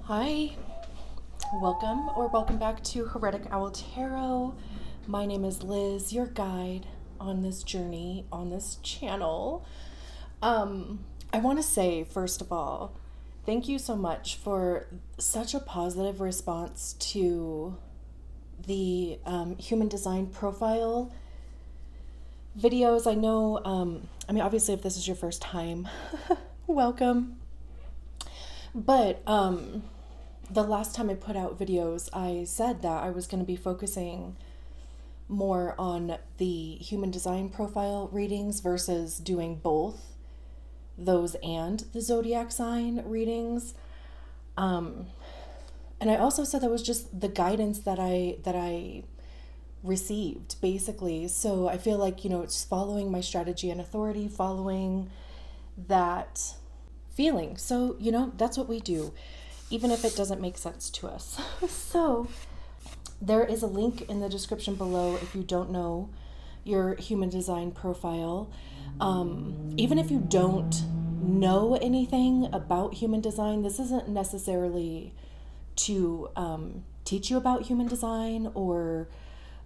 Hi, welcome back to Heretic Owl Tarot. My name is Liz, your guide on this journey on this channel. I want to say, first of all, thank you so much for such a positive response to the human design profile videos. I know, obviously, if this is your first time, welcome. But the last time I put out videos, I said that I was going to be focusing more on the human design profile readings versus doing both those and the zodiac sign readings. And I also said that was just the guidance that I received, basically. So I feel like, it's following my strategy and authority, following that feeling. So, that's what we do, even if it doesn't make sense to us. So there is a link in the description below if you don't know your human design profile. Even if you don't know anything about human design, this isn't necessarily to teach you about human design or,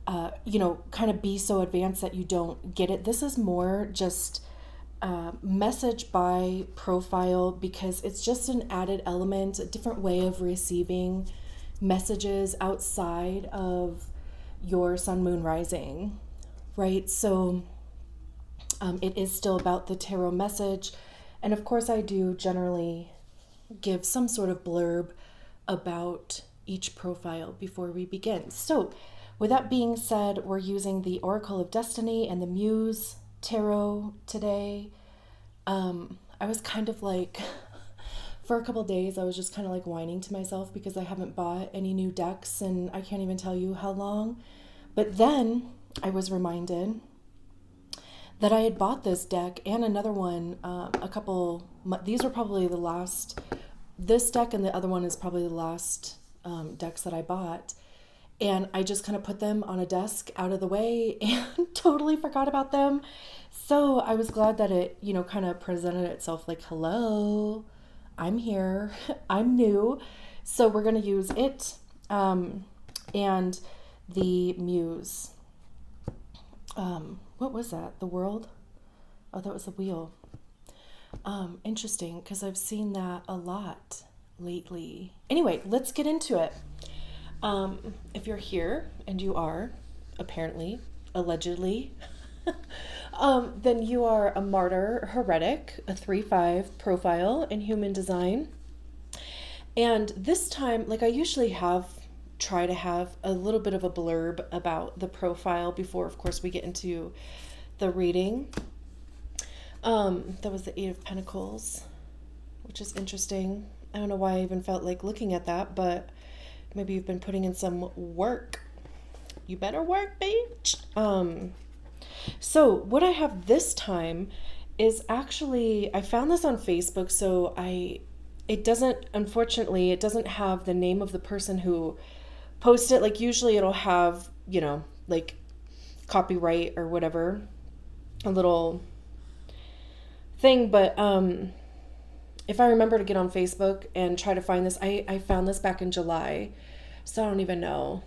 kind of be so advanced that you don't get it. This is more just message by profile because it's just an added element, a different way of receiving messages outside of your sun, moon, rising, right? So it is still about the tarot message. And of course, I do generally give some sort of blurb about each profile before we begin. So with that being said, we're using the Oracle of Destiny and the Muse Tarot today. I was kind of like, for a couple days, I was just kind of like whining to myself because I haven't bought any new decks and I can't even tell you how long. But then I was reminded that I had bought this deck and another one these were probably the last, this deck and the other one is probably the last decks that I bought. And I just kind of put them on a desk out of the way and totally forgot about them. So I was glad that it, kind of presented itself like, hello, I'm here, I'm new. So we're going to use it and the Muse. What was that? The World? Oh, that was the Wheel. Interesting, because I've seen that a lot lately. Anyway, let's get into it. If you're here, and you are, apparently, allegedly, then you are a martyr, heretic, a 3-5 profile in human design. And this time, like I usually try to have a little bit of a blurb about the profile before, of course, we get into the reading. That was the 8 of Pentacles, which is interesting. I don't know why I even felt like looking at that, but maybe you've been putting in some work. You better work, bitch. So what I have this time is actually, I found this on Facebook, so it doesn't have the name of the person who posted it. Like usually it'll have, like copyright or whatever, a little thing, but if I remember to get on Facebook and try to find this, I found this back in July, so I don't even know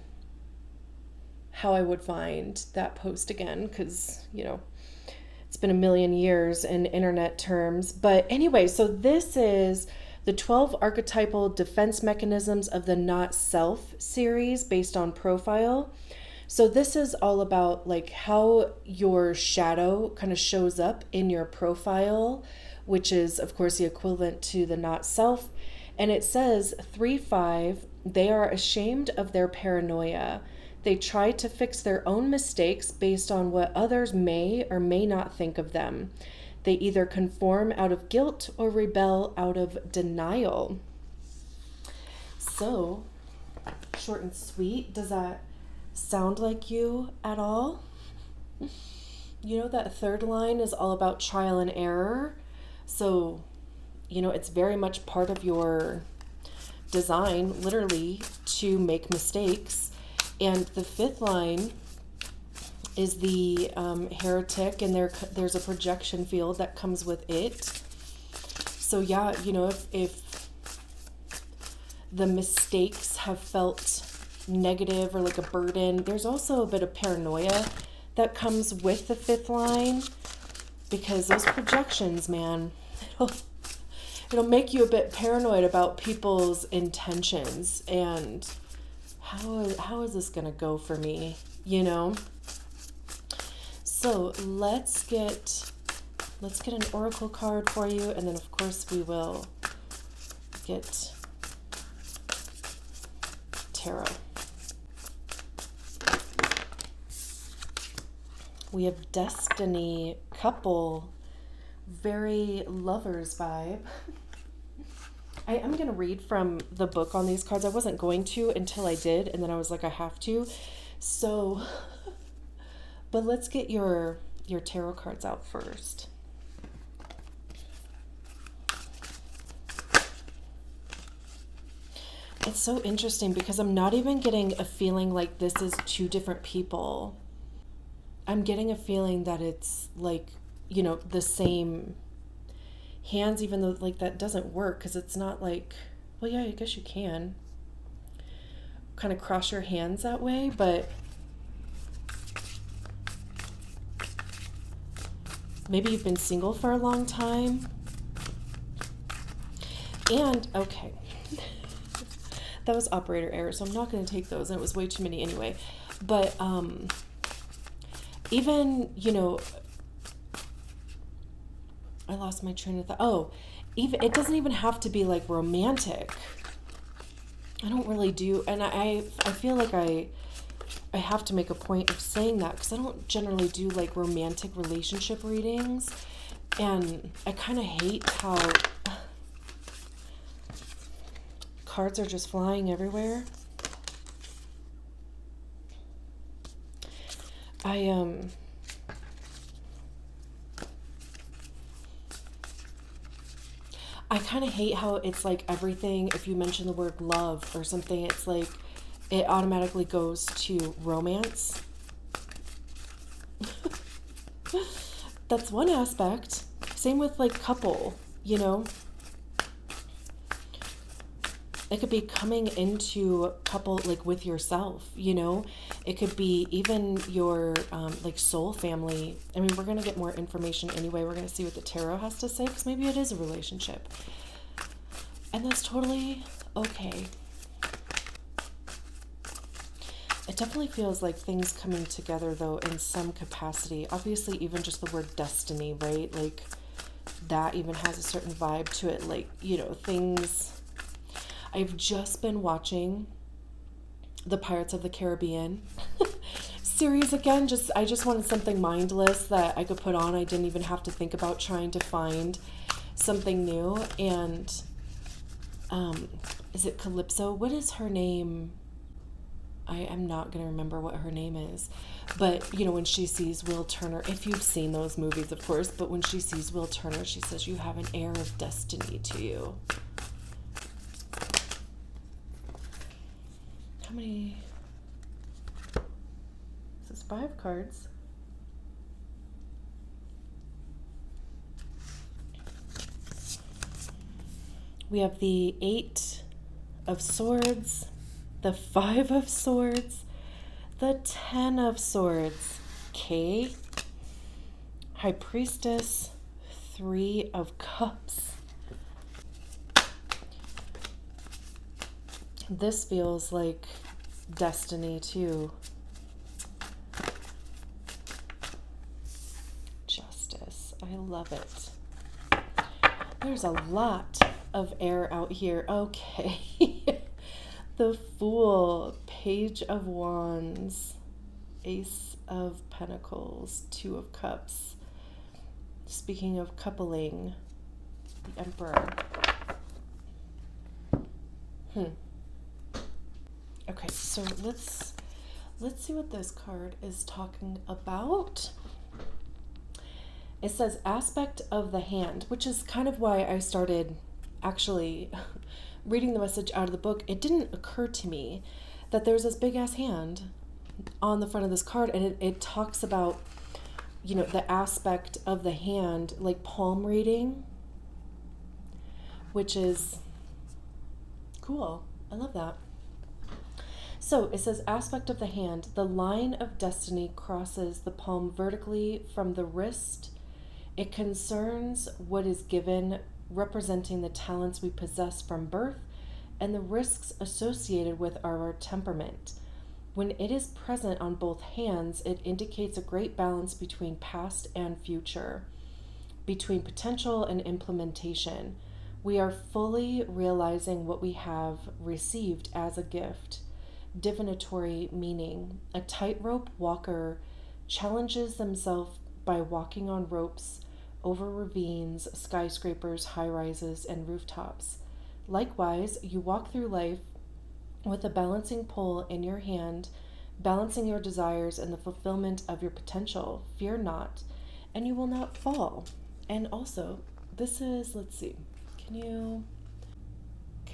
how I would find that post again, because, it's been a million years in internet terms. But anyway, so this is the 12 archetypal defense mechanisms of the Not Self series based on profile. So this is all about like how your shadow kind of shows up in your profile, which is, of course, the equivalent to the not self. And it says 3-5, they are ashamed of their paranoia. They try to fix their own mistakes based on what others may or may not think of them. They either conform out of guilt or rebel out of denial. So, short and sweet. Does that sound like you at all? That third line is all about trial and error. So, it's very much part of your design, literally, to make mistakes. And the fifth line is the Heretic, and there's a projection field that comes with it. So yeah, if the mistakes have felt negative or like a burden. There's also a bit of paranoia that comes with the fifth line, because those projections, man, it'll make you a bit paranoid about people's intentions and how is this gonna go for me, you know? So let's get an oracle card for you, and then of course we will get tarot. We have destiny, couple, very lovers vibe. I am going to read from the book on these cards. I wasn't going to until I did, and then I was like, I have to. So, but let's get your tarot cards out first. It's so interesting because I'm not even getting a feeling like this is two different people. I'm getting a feeling that it's like, you know, the same hands, even though like that doesn't work because it's not like, well, yeah, I guess you can kind of cross your hands that way, but maybe you've been single for a long time. And okay, that was operator error, so I'm not going to take those, and it was way too many anyway. But even, you know, I lost my train of thought. Oh, even it doesn't even have to be like romantic. I don't really do, and I feel like I have to make a point of saying that because I don't generally do like romantic relationship readings, and I kind of hate how cards are just flying everywhere. I kind of hate how it's like everything, if you mention the word love or something, it's like it automatically goes to romance. That's one aspect. Same with like couple, you know. It could be coming into couple like with yourself, you know. It could be even your like soul family. I mean, we're going to get more information anyway. We're going to see what the tarot has to say because maybe it is a relationship. And that's totally okay. It definitely feels like things coming together though in some capacity. Obviously, even just the word destiny, right? Like that even has a certain vibe to it. Like, you know, things... I've just been watching the Pirates of the Caribbean series again. I just wanted something mindless that I could put on. I didn't even have to think about trying to find something new. And is it Calypso? What is her name? I'm not going to remember what her name is. But, you know, when she sees Will Turner, if you've seen those movies, of course, but when she sees Will Turner, she says, "You have an air of destiny to you." How many? This is 5 cards. We have the 8 of Swords, the 5 of Swords, the 10 of Swords, K, High Priestess, 3 of Cups. This feels like destiny too. Justice. I love it. There's a lot of air out here. Okay. The Fool, Page of Wands, Ace of Pentacles, 2 of Cups. Speaking of coupling, the Emperor. Okay, so let's see what this card is talking about. It says aspect of the hand, which is kind of why I started actually reading the message out of the book. It didn't occur to me that there's this big ass hand on the front of this card, and it talks about, you know, the aspect of the hand, like palm reading, which is cool. I love that. So it says, aspect of the hand. The line of destiny crosses the palm vertically from the wrist. It concerns what is given, representing the talents we possess from birth and the risks associated with our temperament. When it is present on both hands, it indicates a great balance between past and future, between potential and implementation. We are fully realizing what we have received as a gift. Divinatory meaning. A tightrope walker challenges themselves by walking on ropes over ravines, skyscrapers, high rises, and rooftops. Likewise, you walk through life with a balancing pole in your hand, balancing your desires and the fulfillment of your potential. Fear not, and you will not fall. And also, this is, let's see, can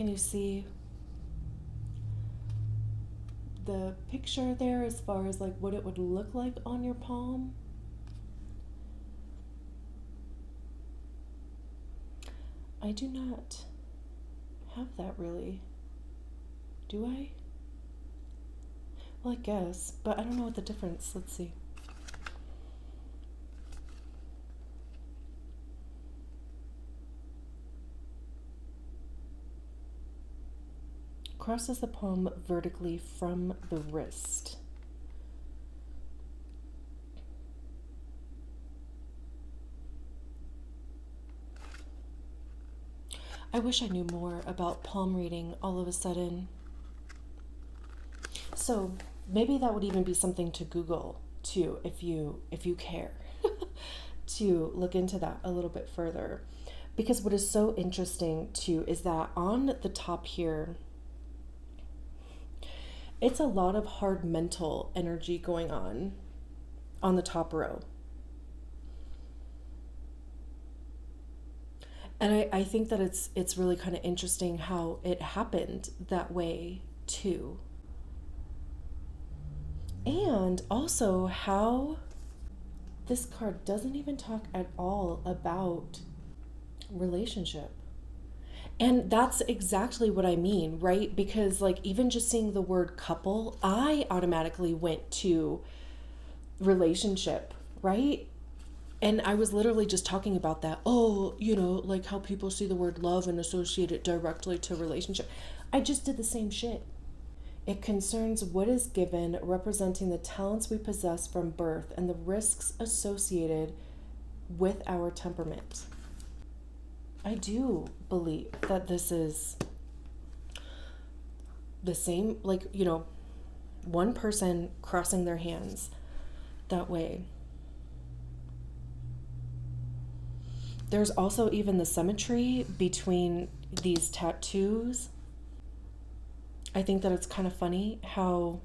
you see the picture there as far as like what it would look like on your palm? I do not have that really. Do I? Well, I guess, but I don't know what the difference. Let's see. Crosses the palm vertically from the wrist. I wish I knew more about palm reading all of a sudden. So maybe that would even be something to Google too, if you care, to look into that a little bit further. Because what is so interesting too is that on the top here, it's a lot of hard mental energy going on the top row. And I think that it's really kind of interesting how it happened that way too. And also how this card doesn't even talk at all about relationship. And that's exactly what I mean, right? Because like even just seeing the word couple, I automatically went to relationship, right? And I was literally just talking about that. Oh, like how people see the word love and associate it directly to relationship. I just did the same shit. It concerns what is given, representing the talents we possess from birth and the risks associated with our temperament. I do believe that this is the same, like, one person crossing their hands that way. There's also even the symmetry between these tattoos. I think that it's kind of funny how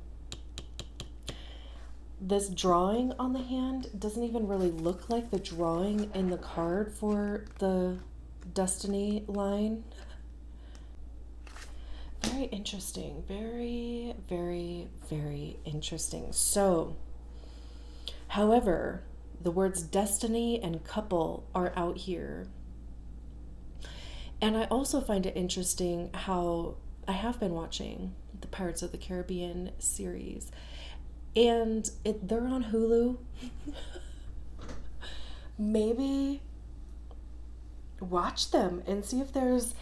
this drawing on the hand doesn't even really look like the drawing in the card for the destiny line. Very interesting. Very, very, very interesting. So, however, the words destiny and couple are out here. And I also find it interesting how I have been watching the Pirates of the Caribbean series, and they're on Hulu. Maybe watch them and see if there's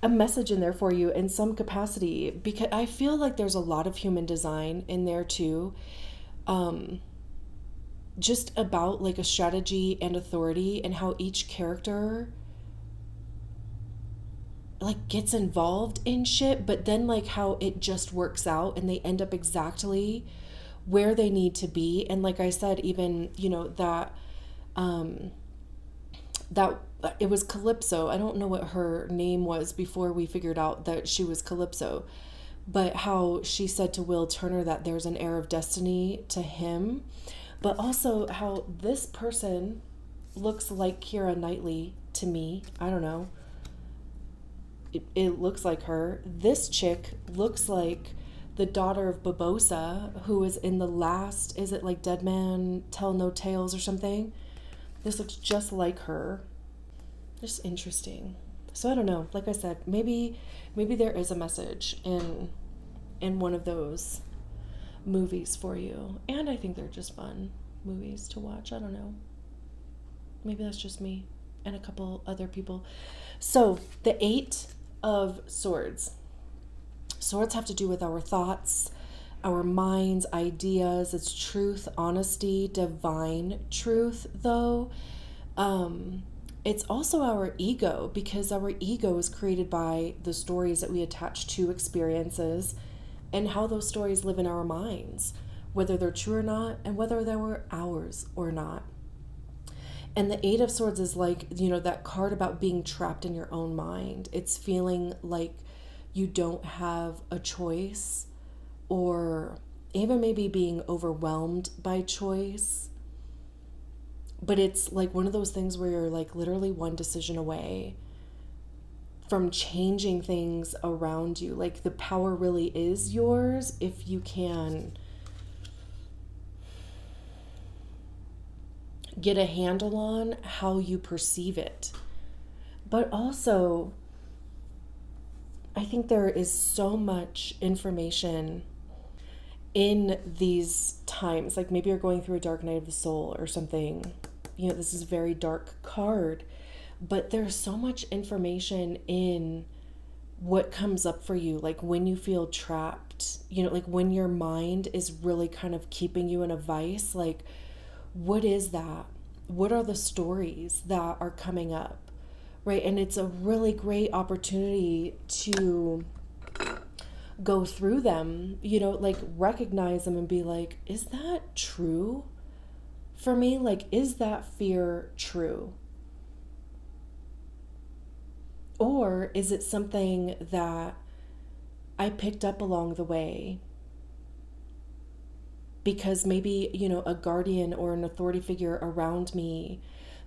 a message in there for you in some capacity, because I feel like there's a lot of human design in there too. Just about like a strategy and authority and how each character like gets involved in shit, but then like how it just works out and they end up exactly where they need to be. And like I said, even that it was Calypso. I don't know what her name was before we figured out that she was Calypso, but how she said to Will Turner that there's an air of destiny to him, but also how this person looks like Keira Knightley to me. I don't know. It looks like her. This chick looks like the daughter of Barbossa, who is in the last, is it like Dead Man Tell No Tales or something? This looks just like her. Just interesting. So I don't know. Like I said, maybe there is a message in one of those movies for you. And I think they're just fun movies to watch. I don't know. Maybe that's just me and a couple other people. So the 8 of Swords. Swords have to do with our thoughts, our minds, ideas. It's truth, honesty, divine truth, though. It's also our ego, because our ego is created by the stories that we attach to experiences and how those stories live in our minds, whether they're true or not, and whether they were ours or not. And the 8 of Swords is like, that card about being trapped in your own mind. It's feeling like you don't have a choice, or even maybe being overwhelmed by choice. But it's like one of those things where you're like literally one decision away from changing things around you. Like the power really is yours if you can get a handle on how you perceive it. But also, I think there is so much information in these times. Like maybe you're going through a dark night of the soul or something. This is a very dark card, but there's so much information in what comes up for you. Like when you feel trapped, like when your mind is really kind of keeping you in a vice, like what is that? What are the stories that are coming up, right? And it's a really great opportunity to go through them, like recognize them and be like, is that true for me? Like, is that fear true? Or is it something that I picked up along the way because maybe, a guardian or an authority figure around me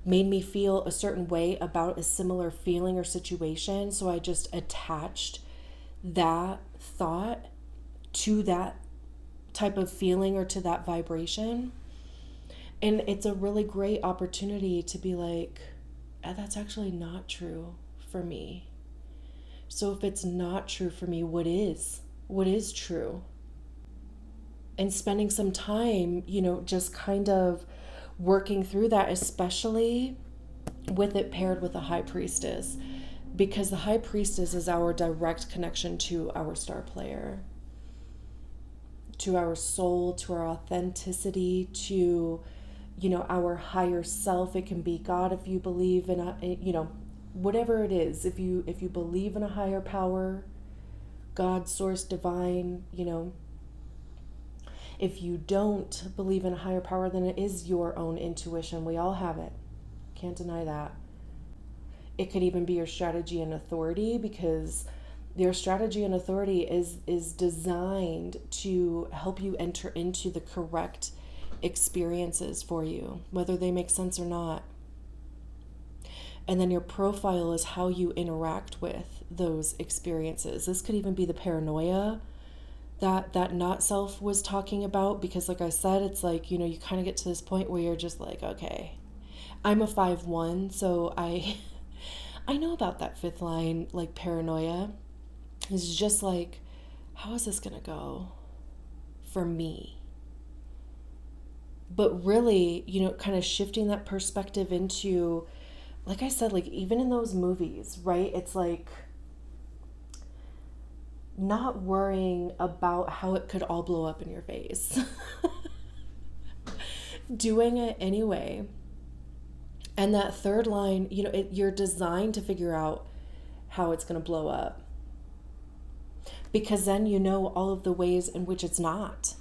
made me feel a certain way about a similar feeling or situation. So I just attached that thought to that type of feeling or to that vibration. And it's a really great opportunity to be like, that's actually not true for me. So if it's not true for me, what is? What is true? And spending some time, just kind of working through that, especially with it paired with a high priestess, because the high priestess is our direct connection to our star player, to our soul, to our authenticity, to, our higher self. It can be God if you believe in whatever it is. If you believe in a higher power, God, source, divine, If you don't believe in a higher power, then it is your own intuition. We all have it. Can't deny that. It could even be your strategy and authority, because your strategy and authority is designed to help you enter into the correct experiences for you, whether they make sense or not. And then your profile is how you interact with those experiences. This could even be the paranoia that not self was talking about, because like I said, it's like, you kind of get to this point where you're just like, okay, I'm a 5/1, so I know about that 5th line, like paranoia. It's just like, how is this gonna go for me? But really, kind of shifting that perspective into, like I said, like even in those movies, right? It's like not worrying about how it could all blow up in your face. Doing it anyway. And that 3rd line, you're designed to figure out how it's going to blow up. Because then all of the ways in which it's not.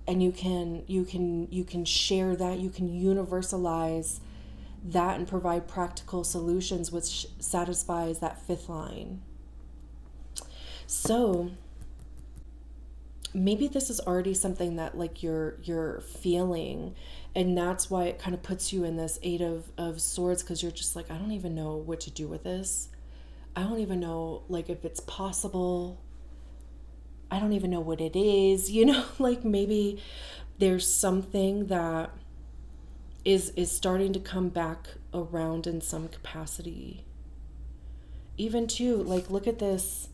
And you can share that, you can universalize that and provide practical solutions which satisfies that 5th line. So maybe this is already something that like you're feeling, and that's why it kind of puts you in this 8 of Swords, because you're just like, I don't even know what to do with this. I don't even know like if it's possible. I don't even know what it is, like maybe there's something that is starting to come back around in some capacity. even too, like, look at this.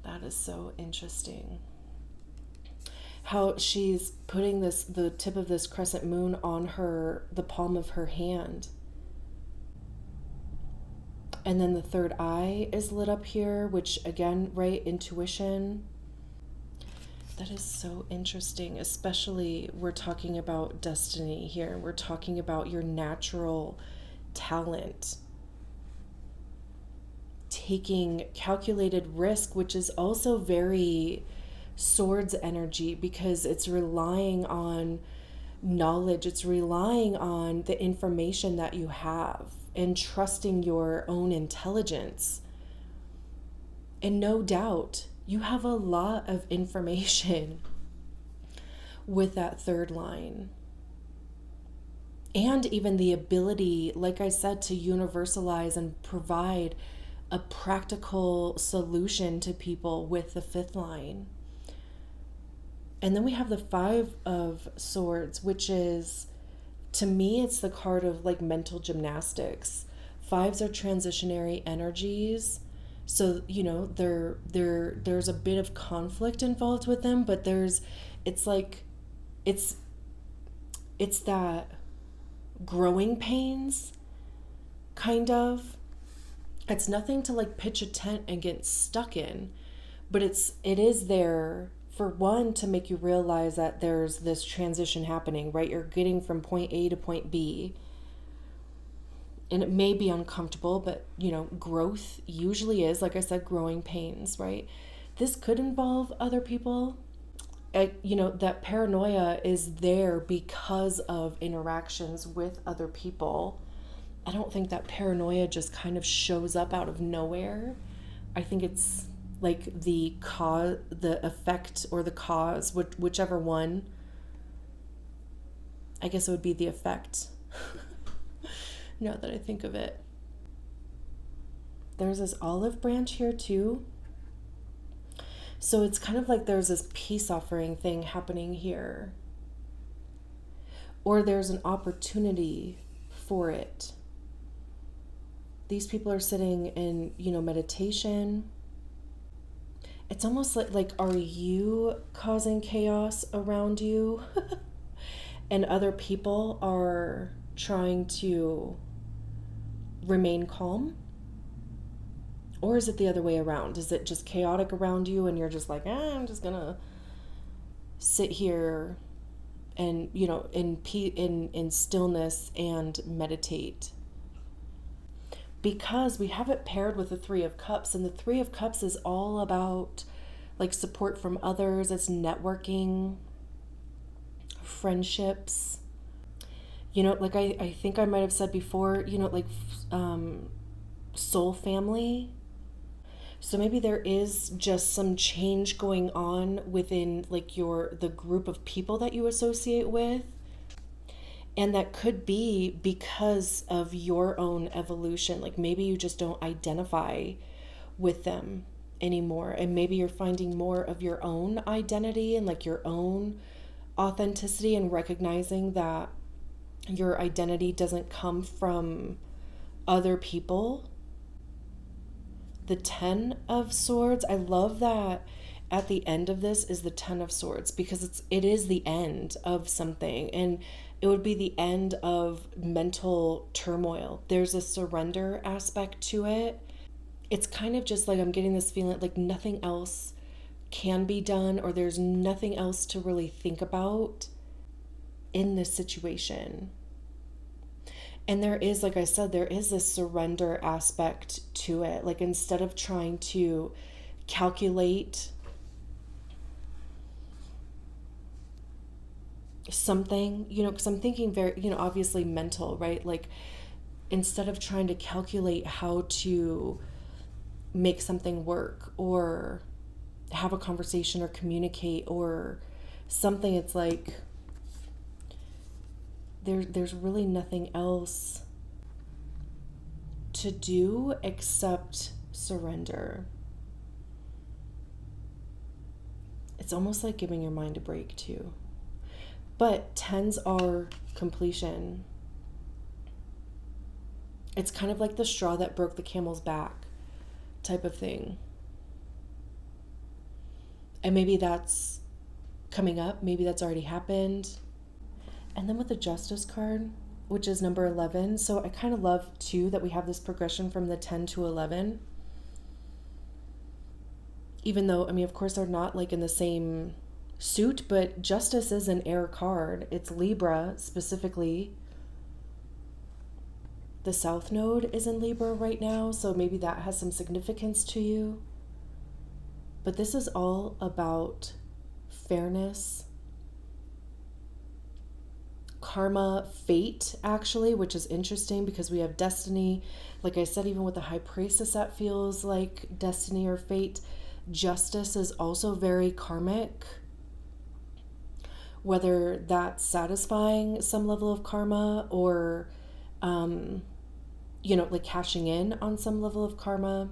That is so interesting. How she's putting the tip of this crescent moon on the palm of her hand. And then the third eye is lit up here, which again, right, intuition. That is so interesting, especially we're talking about destiny here. We're talking about your natural talent. Taking calculated risk, which is also very swords energy, because it's relying on knowledge, it's relying on the information that you have and trusting your own intelligence. And no doubt, you have a lot of information with that third line. And even the ability, like I said, to universalize and provide a practical solution to people with the fifth line. And then we have the Five of Swords, which is, to me, it's the card of like mental gymnastics. Fives are transitionary energies. So, you know, there's a bit of conflict involved with them, but it's that growing pains, kind of. It's nothing to like pitch a tent and get stuck in, but it is there for one to make you realize that there's this transition happening, right? You're getting from point A to point B. And it may be uncomfortable, but, you know, growth usually is, like I said, growing pains, right? This could involve other people. You know, that paranoia is there because of interactions with other people. I don't think that paranoia just kind of shows up out of nowhere. I think it's like the cause, the effect, or the cause, whichever one. I guess it would be the effect. Now that I think of it. There's this olive branch here too. So it's kind of like there's this peace offering thing happening here. Or there's an opportunity for it. These people are sitting in, you know, meditation. It's almost like are you causing chaos around you? And other people are trying to remain calm? Or is it the other way around? Is it just chaotic around you and you're just like, I'm just gonna sit here and, you know, in stillness and meditate? Because we have it paired with the Three of Cups, and the Three of Cups is all about like support from others. It's networking, friendships. You know, like I think I might have said before, you know, like soul family. So maybe there is just some change going on within like the group of people that you associate with. And that could be because of your own evolution. Like maybe you just don't identify with them anymore. And maybe you're finding more of your own identity and like your own authenticity, and recognizing that your identity doesn't come from other people. The Ten of Swords, I love that at the end of this is the Ten of Swords, because it is the end of something, and it would be the end of mental turmoil. There's a surrender aspect to it. It's kind of just like I'm getting this feeling like nothing else can be done, or there's nothing else to really think about in this situation. And there is, like I said, there is a surrender aspect to it. Like instead of trying to calculate something, you know, because I'm thinking very, you know, obviously mental, right? Like instead of trying to calculate how to make something work or have a conversation or communicate or something, it's like there's really nothing else to do except surrender. It's almost like giving your mind a break too. But tens are completion. It's kind of like the straw that broke the camel's back. type of thing. And maybe that's coming up. Maybe that's already happened. And then with the Justice card, which is number 11. So I kind of love too that we have this progression from the 10 to 11. Even though, I mean, of course, they're not like in the same suit, but Justice is an air card. It's Libra specifically. The South Node is in Libra right now, so maybe that has some significance to you. But this is all about fairness, karma, fate, actually, which is interesting because we have destiny. Like I said, even with the High Priestess, that feels like destiny or fate. Justice is also very karmic, whether that's satisfying some level of karma or, like cashing in on some level of karma.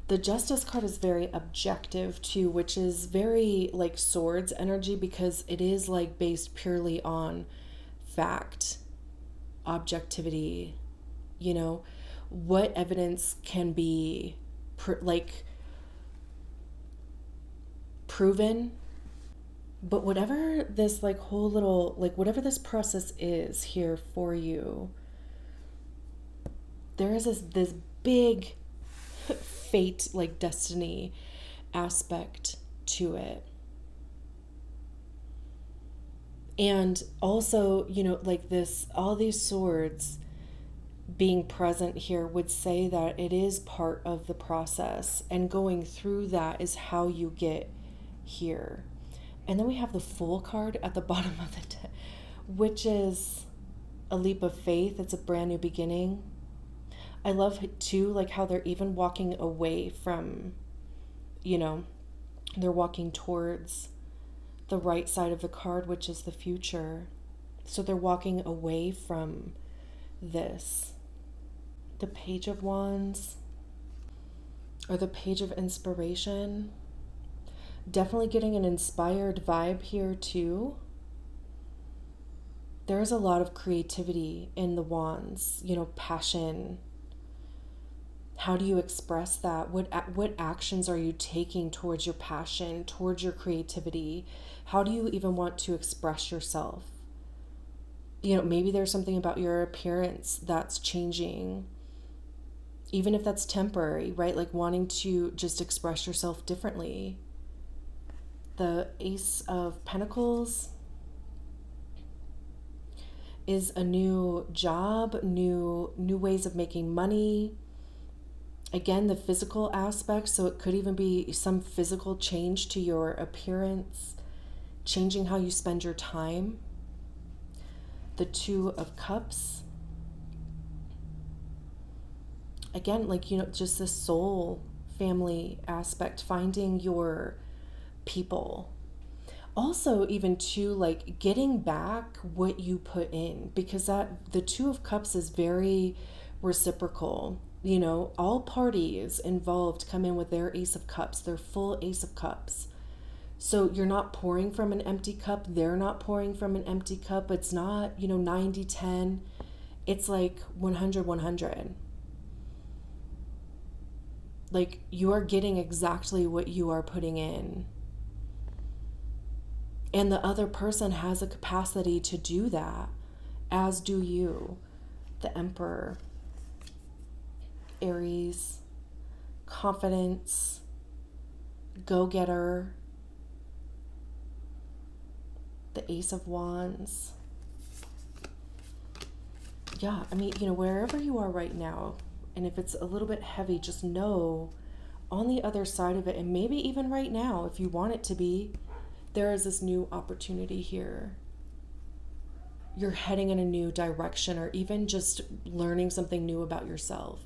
The Justice card is very objective too, which is very like swords energy because it is like based purely on fact, objectivity, what evidence can be proven. But whatever this like whole little, like whatever this process is here for you, there is this big fate, like destiny aspect to it. And also, like this, all these swords being present here would say that it is part of the process, and going through that is how you get here. And then we have the Fool card at the bottom of the deck, which is a leap of faith. It's a brand new beginning. I love too, like how they're even walking away from, they're walking towards the right side of the card, which is the future. So they're walking away from this. The Page of Wands or the Page of Inspiration. Definitely getting an inspired vibe here too. There's a lot of creativity in the Wands, passion. How do you express that? What actions are you taking towards your passion, towards your creativity? How do you even want to express yourself? Maybe there's something about your appearance that's changing, even if that's temporary, right? Like wanting to just express yourself differently. The Ace of Pentacles is a new job, new ways of making money. Again, the physical aspect, so it could even be some physical change to your appearance, changing how you spend your time. The Two of Cups. Again, like, just the soul family aspect, finding your people. Also, even too, like getting back what you put in, because the Two of Cups is very reciprocal. All parties involved come in with their Ace of Cups, their full Ace of Cups. So you're not pouring from an empty cup. They're not pouring from an empty cup. It's not, 90-10. It's like 100-100. Like you are getting exactly what you are putting in. And the other person has a capacity to do that, as do you. The Emperor. Aries. Confidence. Go-getter. The Ace of Wands. Yeah, I mean, wherever you are right now, and if it's a little bit heavy, just know on the other side of it, and maybe even right now, if you want it to be, there is this new opportunity here. You're heading in a new direction, or even just learning something new about yourself.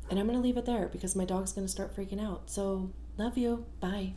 And I'm going to leave it there because my dog's going to start freaking out. So, love you. Bye.